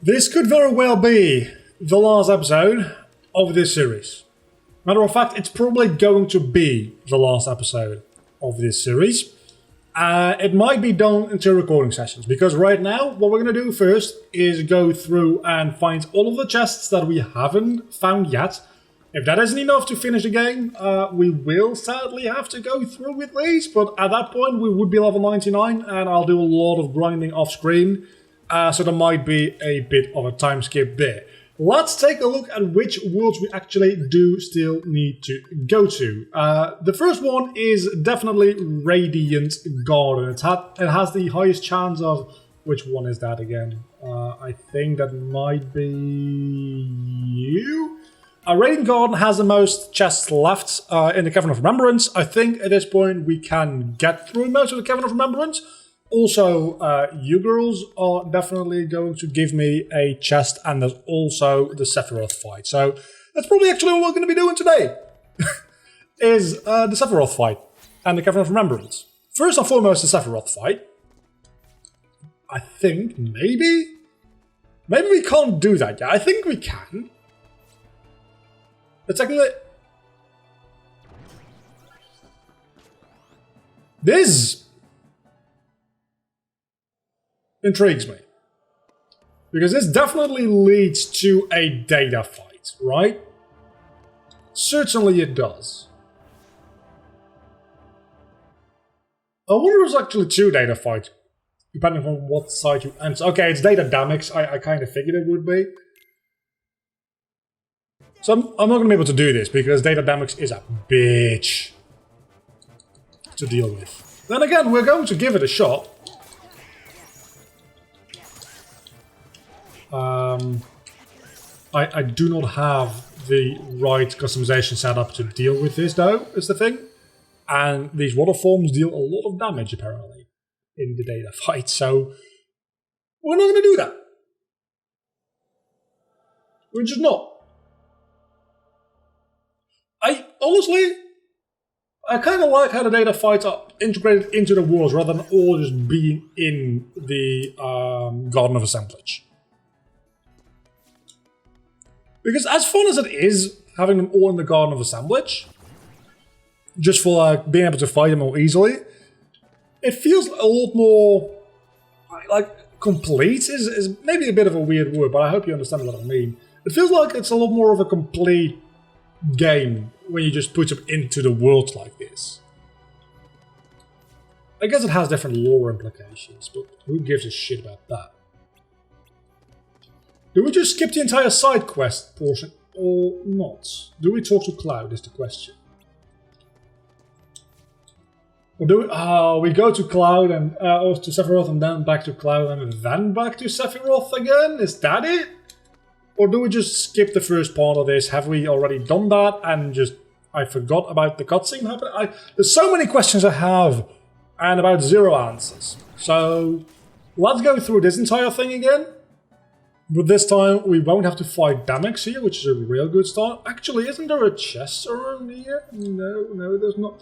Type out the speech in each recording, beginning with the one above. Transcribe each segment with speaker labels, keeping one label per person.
Speaker 1: This could very well be the last episode of this series. Matter of fact, it's probably going to be the last episode of this series. It might be done in 2 recording sessions, because right now, what we're going to do first is go through and find all of the chests that we haven't found yet. If that isn't enough to finish the game, we will sadly have to go through with these, but at that point we would be level 99 and I'll do a lot of grinding off screen, so there might be a bit of a time skip there. Let's take a look at which worlds we actually do still need to go to. The first one is definitely Radiant Garden. It has the highest chance of... Which one is that again? I think that might be you? Radiant Garden has the most chests left in the Cavern of Remembrance. I think at this point we can get through most of the Cavern of Remembrance. Also, you girls are definitely going to give me a chest, and there's also the Sephiroth fight. So that's probably actually what we're going to be doing today, is the Sephiroth fight and the Cavern of Remembrance. First and foremost, the Sephiroth fight. I think maybe we can't do that yet. I think we can. But technically, this intrigues me, because this definitely leads to a data fight, right? Certainly it does. I wonder if there's actually 2 data fights, depending on what side you enter. Okay, it's data damage. I kind of figured it would be. So I'm not going to be able to do this, because data damage is a bitch to deal with. Then again, we're going to give it a shot. I do not have the right customization set up to deal with this, though, is the thing. And these water forms deal a lot of damage, apparently, in the data fight, so we're not going to do that. We're just not. Honestly, I kind of like how the data fights are integrated into the worlds rather than all just being in the Garden of Assemblage. Because as fun as it is, having them all in the Garden of Assemblage, just for being able to fight them more easily, it feels a lot more, like, complete is maybe a bit of a weird word, but I hope you understand what I mean. It feels like it's a lot more of a complete game when you just put them into the world like this. I guess it has different lore implications, but who gives a shit about that? Do we just skip the entire side quest portion or not? Do we talk to Cloud is the question. Or do we go to Cloud and or to Sephiroth and then back to Cloud and then back to Sephiroth again? Is that it? Or do we just skip the first part of this? Have we already done that and just I forgot about the cutscene happening? There's so many questions I have and about 0 answers. So let's go through this entire thing again. But this time we won't have to fight Damix here, which is a real good start. Actually, isn't there a chest around here? No, there's not.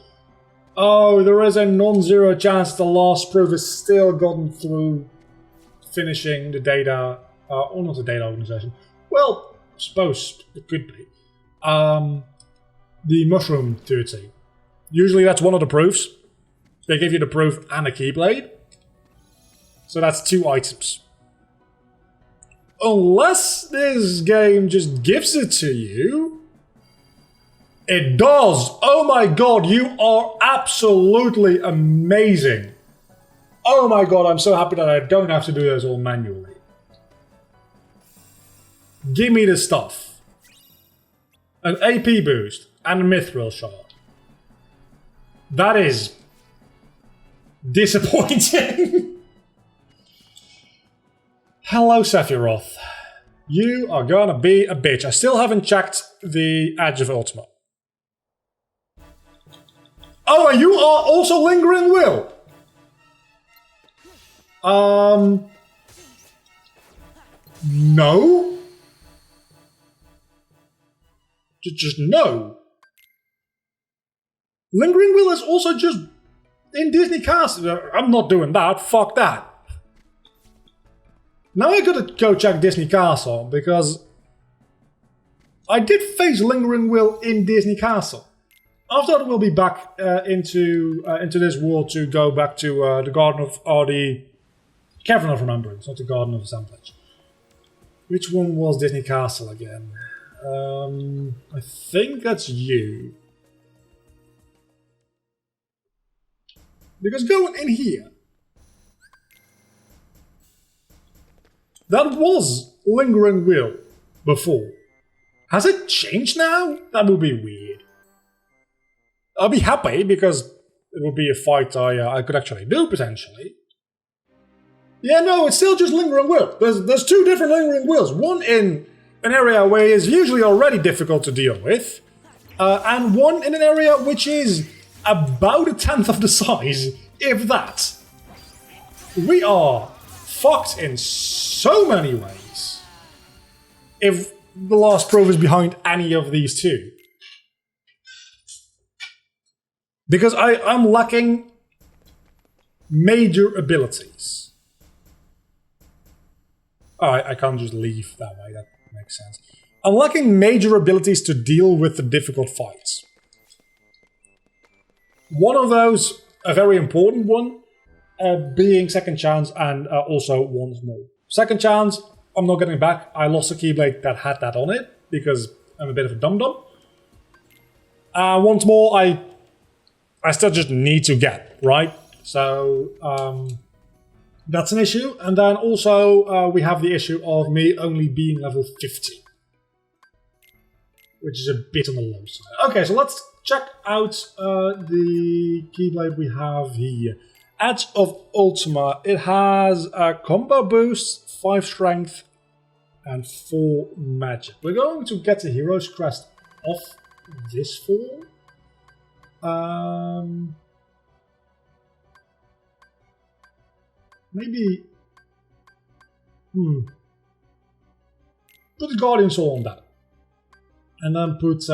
Speaker 1: Oh, there is a non-zero chance the last proof is still gotten through finishing the data, or not the data organization. Well, I suppose it could be. The Mushroom 30. Usually that's one of the proofs. They give you the proof and a Keyblade. So that's 2 items. Unless this game just gives it to you. It does! Oh my god, you are absolutely amazing. Oh my god, I'm so happy that I don't have to do this all manually. Give me the stuff. An AP boost and a Mithril shard. That is disappointing. Hello, Sephiroth. You are gonna be a bitch. I still haven't checked the Edge of Ultima. Oh, and you are also Lingering Will. No. Just no. Lingering Will is also just in Disney Cast. I'm not doing that. Fuck that. Now I gotta go check Disney Castle, because I did face Lingering Will in Disney Castle. After that, we'll be back into this world to go back to the Garden of, or the Cavern of Remembrance, not the Garden of Assemblage. Which one was Disney Castle again? I think that's you. Because going in here, that was Lingering Will before. Has it changed now? That would be weird. I'll be happy because it would be a fight I could actually do potentially. Yeah, no, it's still just Lingering Will. There's two different Lingering Wills. One in an area where it's usually already difficult to deal with, and one in an area which is about a tenth of the size, if that. We are fucked in so many ways. If the last proof is behind any of these two. Because I'm lacking major abilities. Oh, I can't just leave that way, that makes sense. I'm lacking major abilities to deal with the difficult fights. One of those, a very important one, being Second Chance and also Once More. Second Chance, I'm not getting it back. I lost a Keyblade that had that on it, because I'm a bit of a dum-dum. Once More, I still just need to get, right? So, that's an issue. And then also, we have the issue of me only being level 50. Which is a bit on the low side. Okay, so let's check out the Keyblade we have here. Edge of Ultima. It has a combo boost, 5 strength, and 4 magic. We're going to get the Hero's Crest off this form. Maybe. Put the Guardian Soul on that. And then put.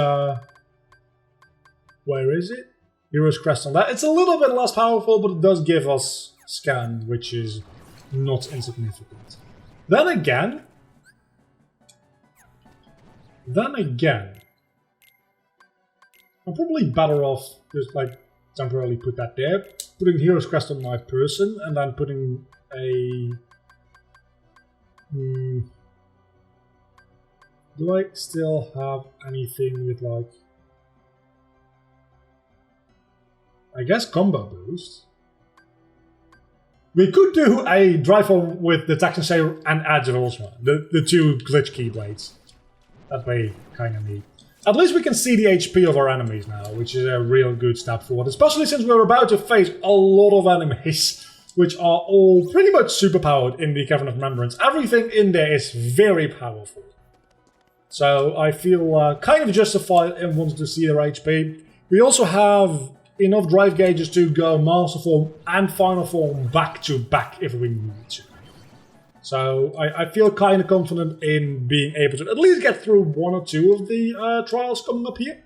Speaker 1: Where is it? Hero's Crest on that. It's a little bit less powerful, but it does give us Scan, which is not insignificant. Then again. I'm probably better off just like temporarily put that there, putting Hero's Crest on my person, and then putting a. Do I still have anything with like? I guess combo boost. We could do a drive home with the Texan Saber and Edge of Ultima, the two glitch Keyblades. That way, kind of neat. At least we can see the HP of our enemies now, which is a real good step forward, especially since we're about to face a lot of enemies, which are all pretty much superpowered in the Cavern of Remembrance. Everything in there is very powerful. So I feel kind of justified in wanting to see their HP. We also have enough drive gauges to go Master Form and Final Form back to back if we need to. So I feel kind of confident in being able to at least get through one or two of the trials coming up here.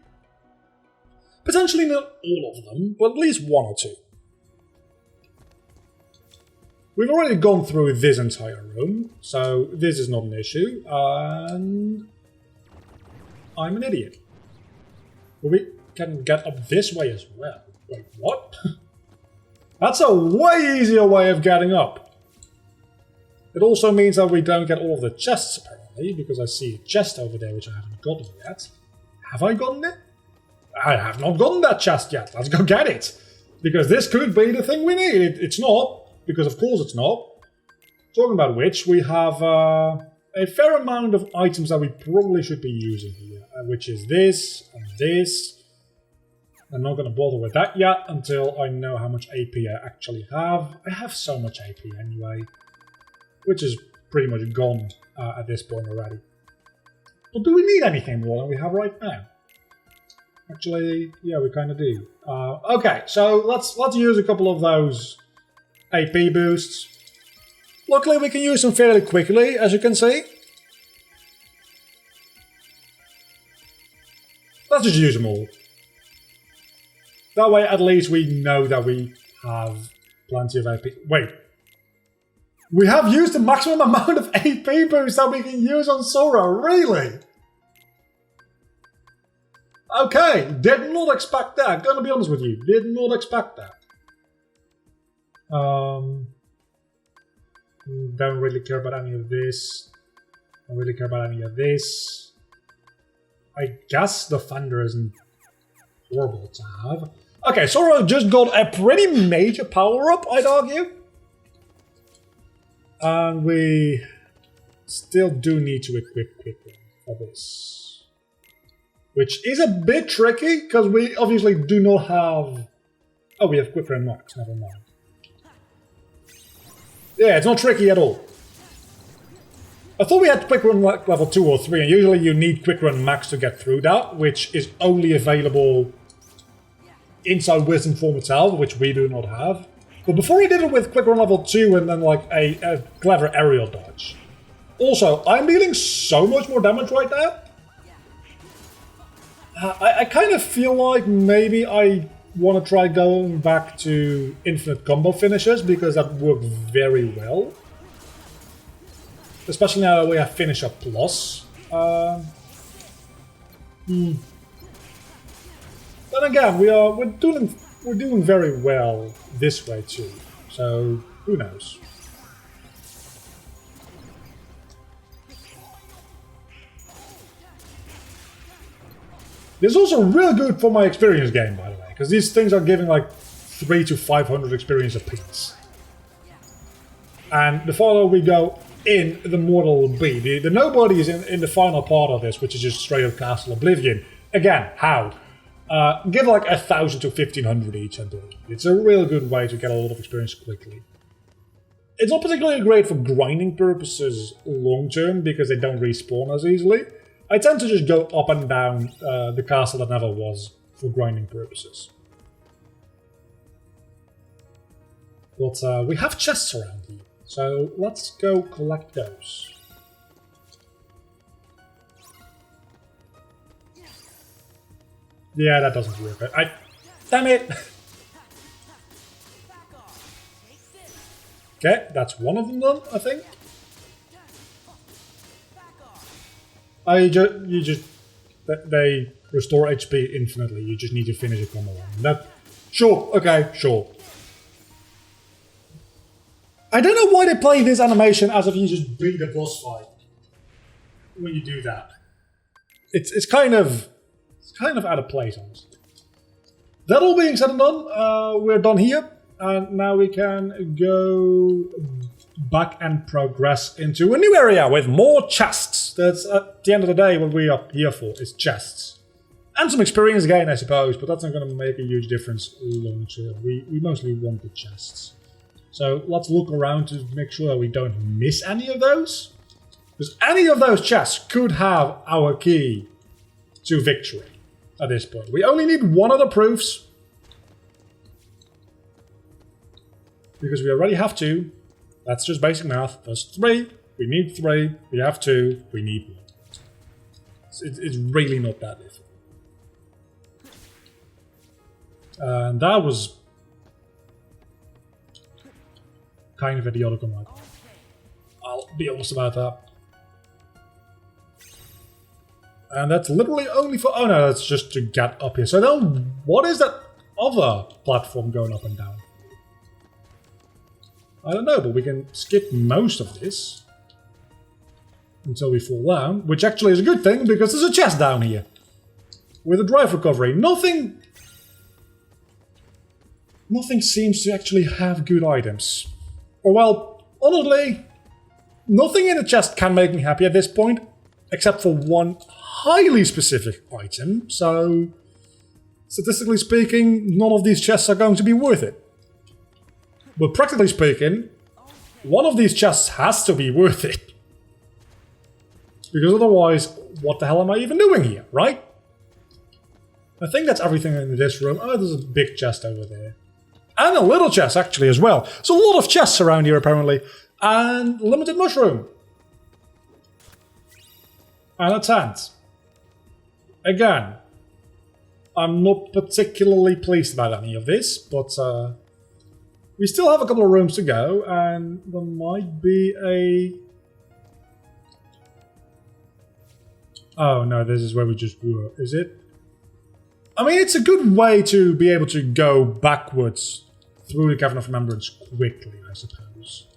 Speaker 1: Potentially not all of them, but at least one or two. We've already gone through this entire room, so this is not an issue, and I'm an idiot. But we can get up this way as well. Wait, what? That's a way easier way of getting up. It also means that we don't get all of the chests, apparently, because I see a chest over there which I haven't gotten yet. Have I gotten it? I have not gotten that chest yet. Let's go get it. Because this could be the thing we need. It's not, because of course it's not. Talking about which, we have a fair amount of items that we probably should be using here, which is this and this. I'm not going to bother with that yet until I know how much AP I actually have. I have so much AP anyway. Which is pretty much gone at this point already. But do we need anything more than we have right now? Actually, yeah, we kind of do. Okay, so let's use a couple of those AP boosts. Luckily, we can use them fairly quickly, as you can see. Let's just use them all. That way, at least we know that we have plenty of AP. Wait. We have used the maximum amount of AP boost that we can use on Sora, really? Okay, did not expect that, gonna be honest with you, did not expect that. Don't really care about any of this. Don't really care about any of this. I guess the Thunder isn't horrible to have. Okay, Sora just got a pretty major power-up, I'd argue. And we still do need to equip Quick Run for this. Which is a bit tricky, because we obviously do not have... Oh, we have Quick Run Max, never mind. Yeah, it's not tricky at all. I thought we had Quick Run level 2 or 3, and usually you need Quick Run Max to get through that, which is only available inside Wisdom Form itself, which we do not have. But before he did it with Quick Run level 2 and then like a clever aerial dodge. Also, I'm dealing so much more damage right now. I kind of feel like maybe I want to try going back to infinite combo finishes because that worked very well. Especially now that we have Finisher Plus. Then again, we're doing very well this way too. So who knows? This is also real good for my experience game, by the way, because these things are giving like 300 to 500 experience apiece. And the farther we go in, the more it will be. The nobody is in the final part of this, which is just straight up Castle Oblivion. Again, how? Give like 1,000 to 1,500 each, I believe. It's a real good way to get a lot of experience quickly. It's not particularly great for grinding purposes long term, because they don't respawn as easily. I tend to just go up and down the castle that never was for grinding purposes. But we have chests around here, so let's go collect those. Yeah, that doesn't work. Damn it! Okay, that's one of them done, I think. They restore HP infinitely. You just need to finish a combo one. Sure, okay, sure. I don't know why they play this animation as if you just beat the boss fight when you do that. It's kind of out of place, honestly. That all being said and done, we're done here, and now we can go back and progress into a new area with more chests. That's at the end of the day what we are here for, is chests. And some experience gain, I suppose, but that's not going to make a huge difference long term. We mostly want the chests. So let's look around to make sure that we don't miss any of those. Because any of those chests could have our key to victory at this point. We only need one of the proofs. Because we already have two. That's just basic math. There's 3. We need 3. We have 2. We need 1. It's really not that difficult. And that was kind of idiotic on my part. I'll be honest about that. And that's literally only for... Oh no, that's just to get up here. So then, what is that other platform going up and down? I don't know, but we can skip most of this until we fall down, which actually is a good thing because there's a chest down here with a drive recovery. Nothing seems to actually have good items. Or well, honestly, nothing in the chest can make me happy at this point, except for one highly specific item. So, statistically speaking, none of these chests are going to be worth it. But practically speaking, one of these chests has to be worth it. Because otherwise, what the hell am I even doing here, right? I think that's everything in this room. Oh, there's a big chest over there. And a little chest, actually, as well. So a lot of chests around here, apparently. And limited mushroom. And a tent. Again, I'm not particularly pleased about any of this, but... We still have a couple of rooms to go, and there might be a... Oh no, this is where we just were, is it? I mean, it's a good way to be able to go backwards through the Cavern of Remembrance quickly, I suppose.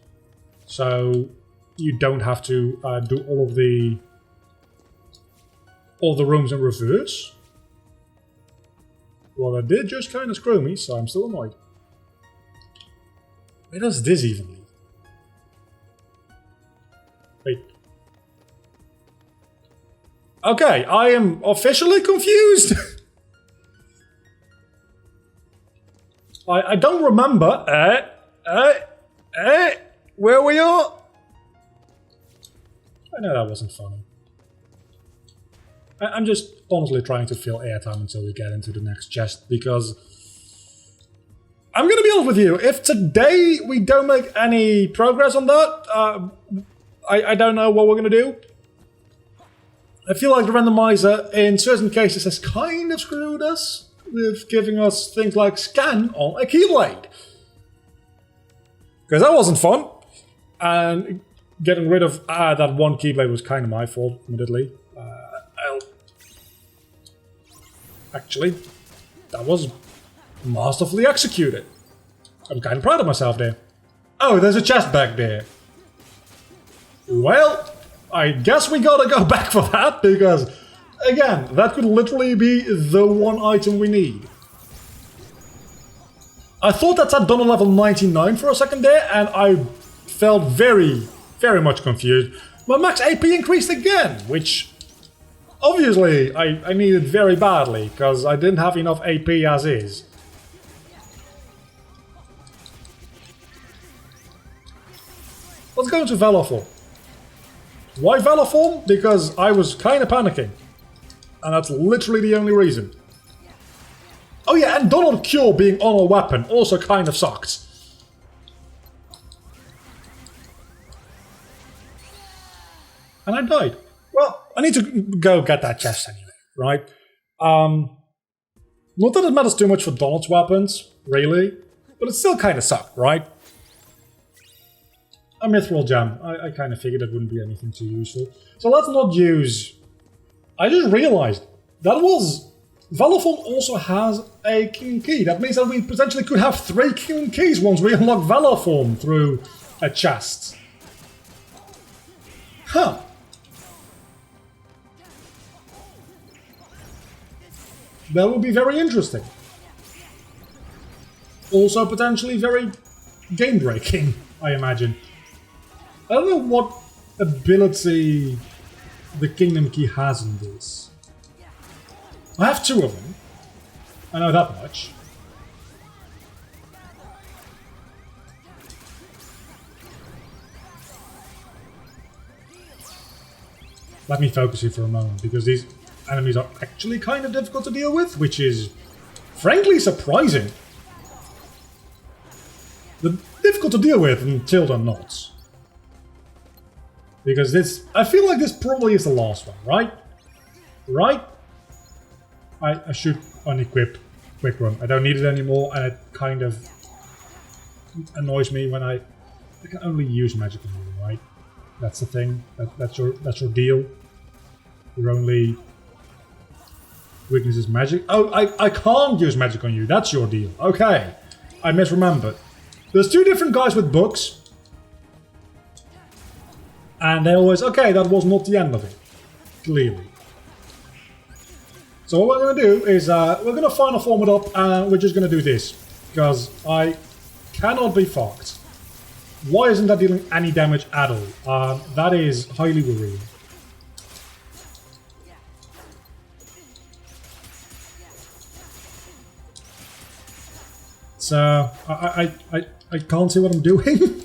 Speaker 1: So you don't have to do all the rooms in reverse. Well, that did just kind of screw me, so I'm still annoyed. Where does this even lead? Wait. Okay, I am officially confused. I don't remember where we are. I know that wasn't funny. I'm just honestly trying to fill airtime until we get into the next chest, because I'm gonna be honest with you, if today we don't make any progress on that, I don't know what we're gonna do. I feel like the randomizer in certain cases has kind of screwed us with giving us things like scan on a keyblade. Because that wasn't fun. And getting rid of that one keyblade was kind of my fault, admittedly. Actually, that was masterfully executed. I'm kind of proud of myself there. Oh, there's a chest back there. Well, I guess we gotta go back for that, because, again, that could literally be the one item we need. I thought that had done a level 99 for a second there, and I felt very, very much confused. My max AP increased again, which obviously I needed very badly, because I didn't have enough AP as is. Let's go into Valor Form. Why Valor Form? Because I was kind of panicking. And that's literally the only reason. Oh yeah, and Donald Cure being on a weapon also kind of sucked. And I died. Well, I need to go get that chest anyway, right? Not that it matters too much for Donald's weapons, really, but it still kind of sucked, right? A Mithril Gem. I kind of figured it wouldn't be anything too useful. So let's not use... I just realized that was... Valorform also has a King Key. That means that we potentially could have 3 King Keys once we unlock Valorform through a chest. Huh. That would be very interesting. Also potentially very game-breaking, I imagine. I don't know what ability the Kingdom Key has in this. I have 2 of them. I know that much. Let me focus here for a moment, because these enemies are actually kind of difficult to deal with, which is frankly surprising. They're difficult to deal with until they're not. Because this... I feel like this probably is the last one, right? Right? I should unequip Quick Run. I don't need it anymore, and it kind of annoys me when I can only use magic on you, right? That's the thing. That's your deal. Your only weakness is magic. Oh, I can't use magic on you. That's your deal. Okay. I misremembered. There's 2 different guys with books. And they always... Okay, that was not the end of it. Clearly. So what we're going to do is we're going to final form it up, and we're just going to do this. Because I cannot be fucked. Why isn't that dealing any damage at all? That is highly worrying. So I can't see what I'm doing.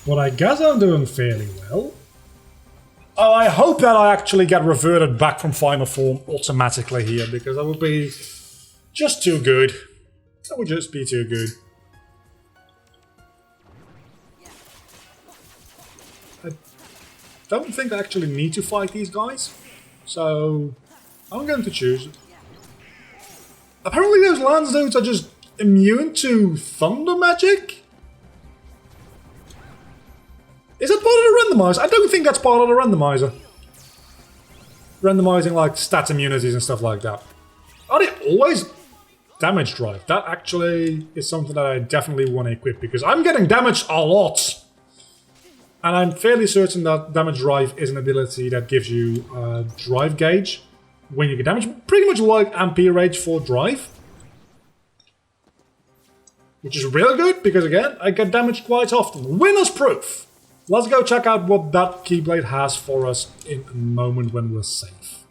Speaker 1: But I guess I'm doing fairly well. Oh, I hope that I actually get reverted back from final form automatically here, because that would be just too good. That would just be too good. I don't think I actually need to fight these guys, so I'm going to choose Apparently those lance dudes are just immune to thunder magic? Is that part of the randomizer? I don't think that's part of the randomizer. Randomizing like stat immunities and stuff like that. Are they always damage drive? That actually is something that I definitely want to equip because I'm getting damaged a lot. And I'm fairly certain that damage drive is an ability that gives you a drive gauge when you get damaged. Pretty much like Ampere Rage for drive. Which is really good because again, I get damaged quite often. Winner's proof! Let's go check out what that Keyblade has for us in a moment when we're safe.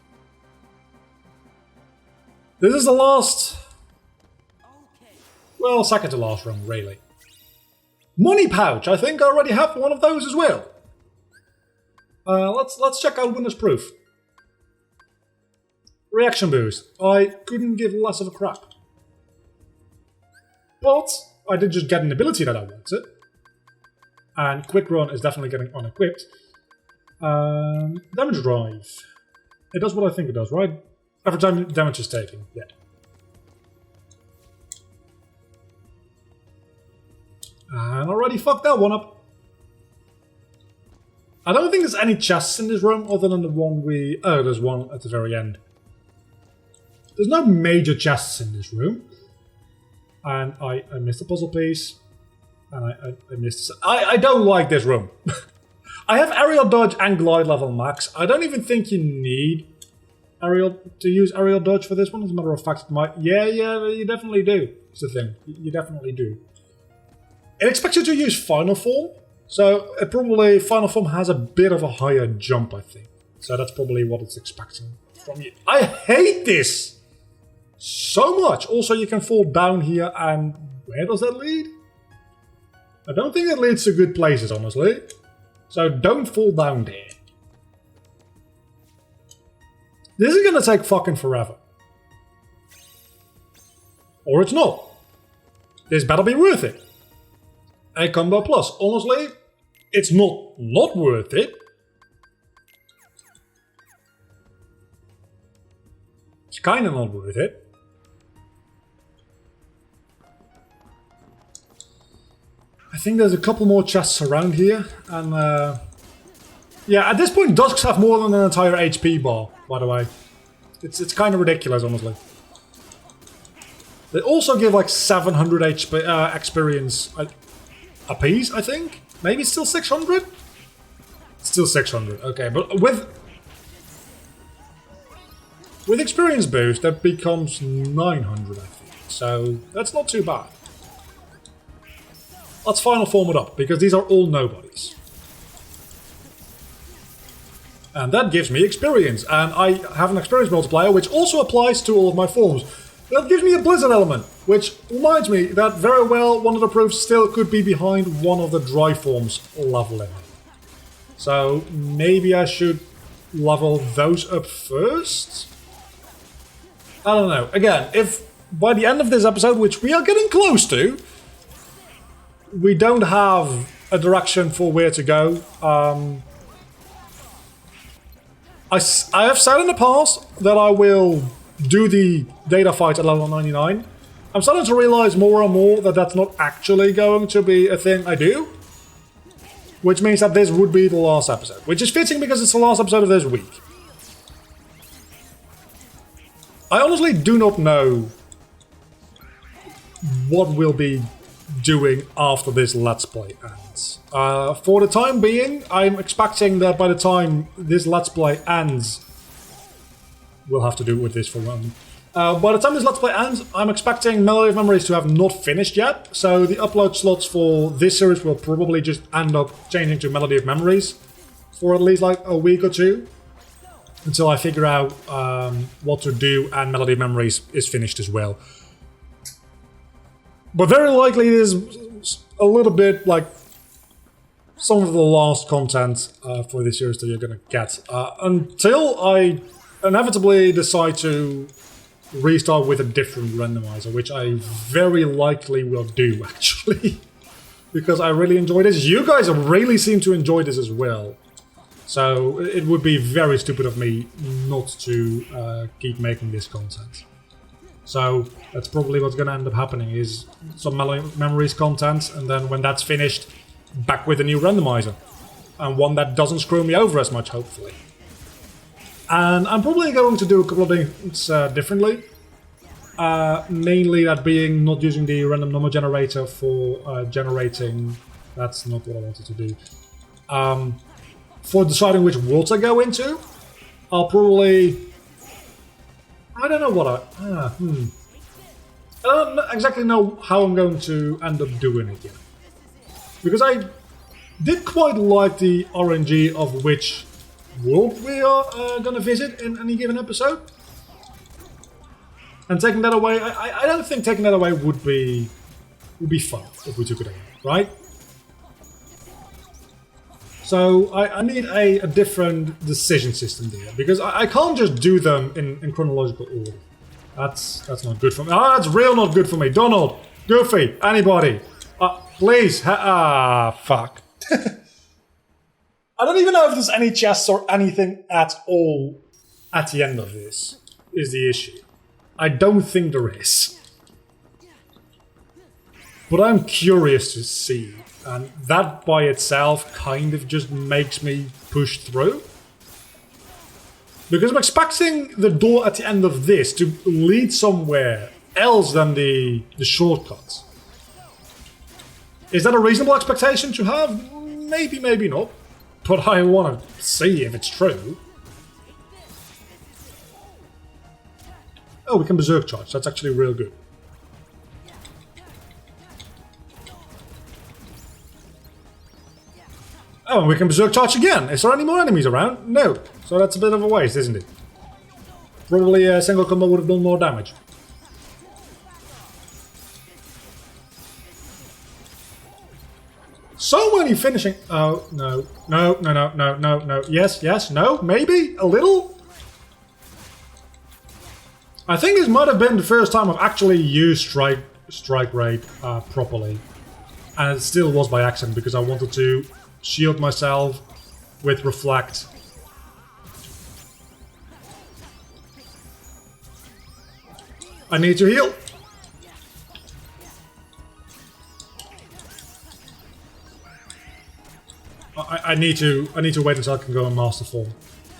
Speaker 1: This is the last... well, second to last room, really. Money pouch! I think I already have one of those as well. Let's check out Winner's proof. Reaction boost. I couldn't give less of a crap. But I did just get an ability that I wanted. And Quick Run is definitely getting unequipped. Damage Drive. It does what I think it does, right? Every time damage is taken, yeah. And already fucked that one up. I don't think there's any chests in this room other than the one we... oh, there's one at the very end. There's no major chests in this room. And I missed a puzzle piece. And I missed... I don't like this room. I have aerial dodge and glide level max. I don't even think you need to use aerial dodge for this one. As a matter of fact, it might... yeah, you definitely do. It's the thing. You definitely do. It expects you to use Final Form. So probably Final Form has a bit of a higher jump, I think. So that's probably what it's expecting from you. I hate this so much. Also, you can fall down here and... where does that lead? I don't think it leads to good places, honestly. So don't fall down there. This is gonna take fucking forever. Or it's not. This better be worth it. A combo plus. Honestly, it's not worth it. It's kinda not worth it. I think there's a couple more chests around here, and yeah, at this point Dusks have more than an entire HP bar, by the way. It's kind of ridiculous, honestly. They also give like 700 HP experience a piece, I think? Maybe it's still 600? It's still 600, okay, but with experience boost that becomes 900, I think, so that's not too bad. Let's Final Form it up, because these are all nobodies. And that gives me experience, and I have an experience multiplier which also applies to all of my forms. That gives me a Blizzard element, which reminds me that very well one of the proofs still could be behind one of the dry forms leveling. So maybe I should level those up first? I don't know. Again, if by the end of this episode, which we are getting close to, we don't have a direction for where to go. I have said in the past that I will do the data fight at level 99. I'm starting to realize more and more that that's not actually going to be a thing I do. Which means that this would be the last episode. Which is fitting because it's the last episode of this week. I honestly do not know what we'll be doing after this Let's Play ends. For the time being, I'm expecting that by the time this Let's Play ends, we'll have to do with this for one. By the time this Let's Play ends, I'm expecting Melody of Memories to have not finished yet, so the upload slots for this series will probably just end up changing to Melody of Memories for at least like a week or two, until I figure out what to do and Melody of Memories is finished as well. But very likely it is a little bit like some of the last content for this series that you're gonna get. Until I inevitably decide to restart with a different randomizer, which I very likely will do, actually. Because I really enjoy this. You guys really seem to enjoy this as well. So it would be very stupid of me not to keep making this content. So that's probably what's gonna end up happening, is some memories content, and then when that's finished, back with a new randomizer. And one that doesn't screw me over as much, hopefully. And I'm probably going to do a couple of things differently. Mainly that being not using the random number generator for generating... That's not what I wanted to do. For deciding which worlds I go into, I'll probably... I don't know what I don't exactly know how I'm going to end up doing it yet. Because I did quite like the RNG of which world we are going to visit in any given episode. And taking that away, I don't think taking that away would be fun if we took it away, right? So I need a different decision system there, because I can't just do them in chronological order. That's not good for me. Ah, that's real not good for me. Donald, Goofy, anybody, please. Fuck. I don't even know if there's any chests or anything at all at the end of this, is the issue. I don't think there is. But I'm curious to see. And that by itself kind of just makes me push through. Because I'm expecting the door at the end of this to lead somewhere else than the shortcuts. Is that a reasonable expectation to have? Maybe, maybe not. But I want to see if it's true. Oh, we can berserk charge. That's actually real good. Oh, and we can berserk charge again. Is there any more enemies around? No. So that's a bit of a waste, isn't it? Probably a single combo would have done more damage. So many finishing... Oh, no. No, no, no, no, no, no. Yes, yes, no, maybe? A little? I think this might have been the first time I've actually used strike rate properly. And it still was by accident, because I wanted to shield myself with reflect. I need to heal. I need to wait until I can go in Master Form.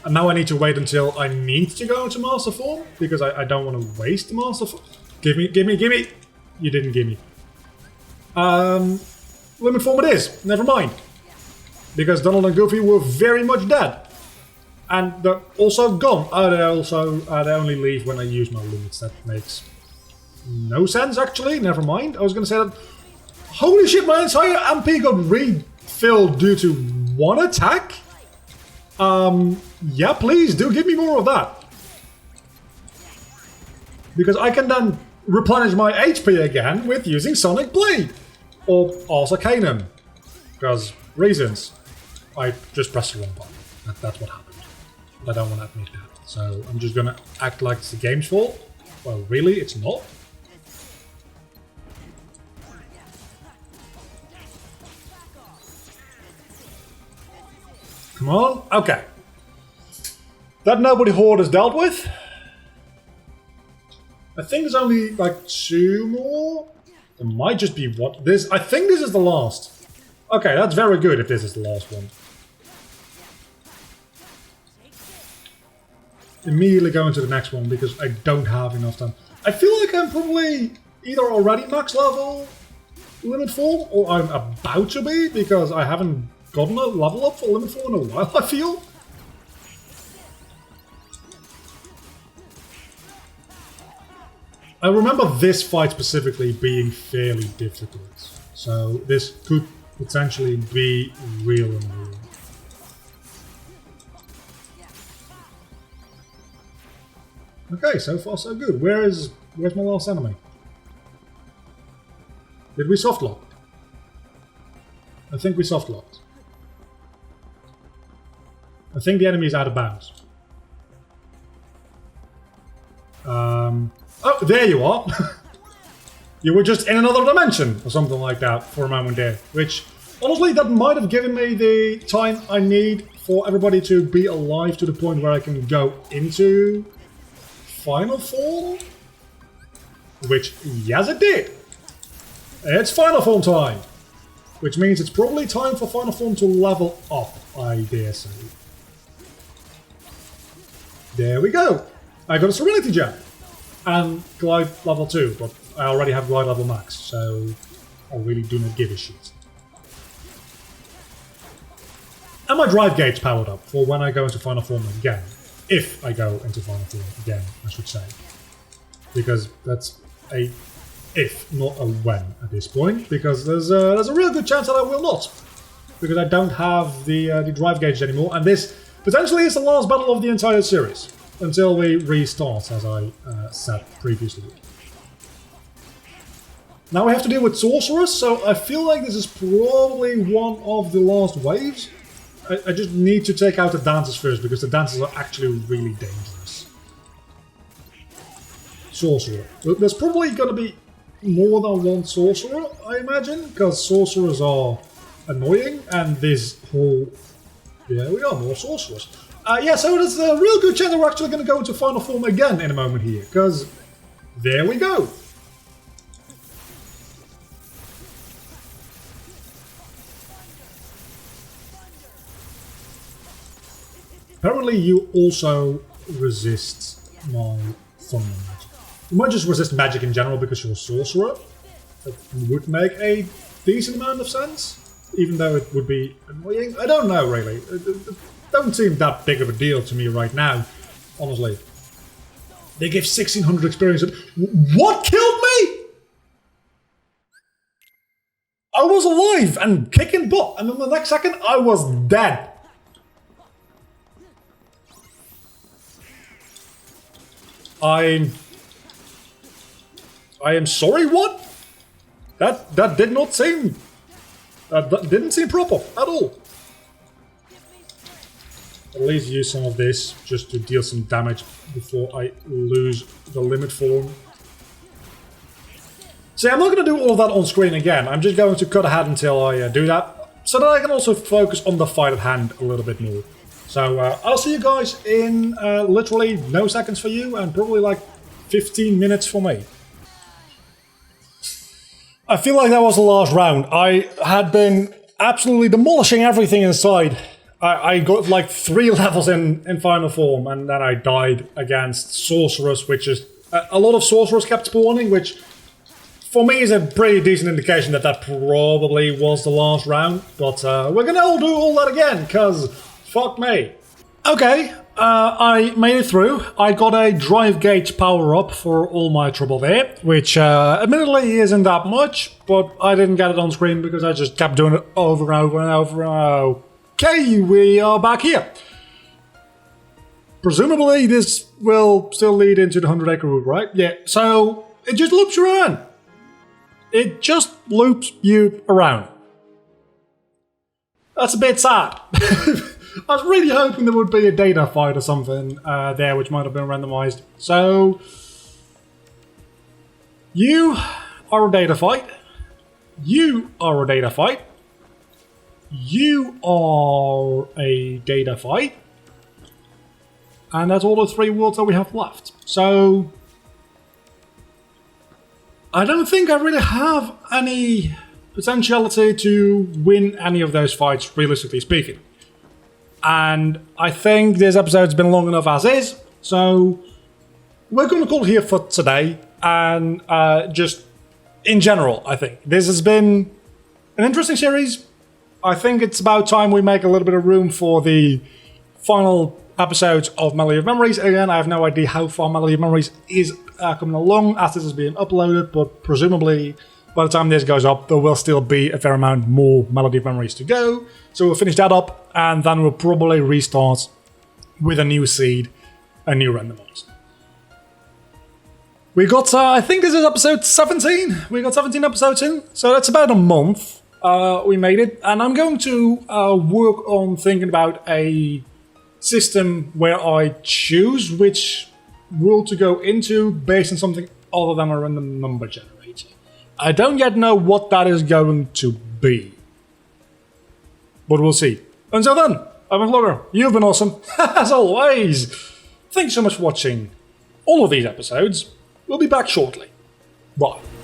Speaker 1: And now I need to wait until I need to go into Master Form, because I don't want to waste the Master Form. Give me, give me, give me! You didn't give me. Limit Form it is, never mind. Because Donald and Goofy were very much dead. And they're also gone. They only leave when I use my limits. That makes no sense, actually. Never mind. I was going to say that... Holy shit, my entire MP got refilled due to one attack? Yeah, please, do give me more of that. Because I can then replenish my HP again with using Sonic Blade. Or Arcanum. Because reasons. I just pressed the wrong button. That's what happened. I don't want to admit that. So I'm just gonna act like it's the game's fault. Well, really, it's not. Come on. Okay. That nobody horde is dealt with. I think there's only like 2 more. There might just be what this. I think this is the last. Okay, that's very good if this is the last one. Immediately go into the next one because I don't have enough time. I feel like I'm probably either already max level limit form or I'm about to be because I haven't gotten a level up for limit form in a while, I feel. I remember this fight specifically being fairly difficult, so this could potentially be real and real. Okay, so far so good. Where's my last enemy? Did we softlock? I think we softlocked. I think the enemy is out of bounds. Oh, there you are! You were just in another dimension, or something like that, for a moment there. Which, honestly, that might have given me the time I need for everybody to be alive to the point where I can go into final form? Which, yes it did. It's Final Form time. Which means it's probably time for Final Form to level up, I dare say. There we go. I got a Serenity Gem. And Glide level 2, but I already have Glide level max, so I really do not give a shit. And my Drive Gate's powered up for when I go into Final Form again. If I go into Final Form again, I should say. Because that's a if, not a when at this point. Because there's a real good chance that I will not. Because I don't have the Drive Gauge anymore. And this potentially is the last battle of the entire series. Until we restart, as I said previously. Now we have to deal with Sorceress, so I feel like this is probably one of the last waves. I just need to take out the dancers first, because the dancers are actually really dangerous. Sorcerer. There's probably going to be more than one Sorcerer, I imagine, because Sorcerers are annoying, and this whole... Yeah, we are more Sorcerers. Yeah, so there's a real good chance that we're actually going to go into Final Form again in a moment here, because there we go. Apparently you also resist my thunder magic. You might just resist magic in general because you're a sorcerer. That would make a decent amount of sense, even though it would be annoying. I don't know, really. It don't seem that big of a deal to me right now, honestly. They give 1600 experience. What killed me? I was alive and kicking butt, and then the next second I was dead. I am sorry, what? That did not seem... that didn't seem proper at all. At least use some of this just to deal some damage before I lose the limit form. See, I'm not going to do all of that on screen again. I'm just going to cut ahead until I do that, so that I can also focus on the fight at hand a little bit more. So I'll see you guys in literally no seconds for you, and probably like 15 minutes for me. I feel like that was the last round. I had been absolutely demolishing everything inside. I got like 3 levels in Final Form, and then I died against Sorceress, which is... a lot of Sorcerers kept spawning, which for me is a pretty decent indication that that probably was the last round. But we're gonna all do all that again, because... fuck me. Okay, I made it through. I got a Drive Gauge power-up for all my trouble there, which admittedly isn't that much, but I didn't get it on screen because I just kept doing it over and over and over and over. Okay, we are back here. Presumably this will still lead into the 100 acre route, right? Yeah, so it just loops you around. It just loops you around. That's a bit sad. I was really hoping there would be a data fight or something there, which might have been randomized. So, you are a data fight. You are a data fight. You are a data fight. And that's all the 3 worlds that we have left. So, I don't think I really have any potentiality to win any of those fights, realistically speaking. And I think this episode's been long enough as is, so we're going to call it here for today. And just in general, I think this has been an interesting series. I think it's about time we make a little bit of room for the final episodes of Melody of Memories. Again, I have no idea how far Melody of Memories is coming along as this is being uploaded, but presumably by the time this goes up, there will still be a fair amount more Melody of Memories to go. So we'll finish that up, and then we'll probably restart with a new seed, a new randomizer. We got, I think this is episode 17. We got 17 episodes in, so that's about a month. We made it, and I'm going to work on thinking about a system where I choose which world to go into based on something other than a random number generator. I don't yet know what that is going to be, but we'll see. Until then, I'm a vlogger. You've been awesome, as always. Thanks so much for watching all of these episodes. We'll be back shortly. Bye.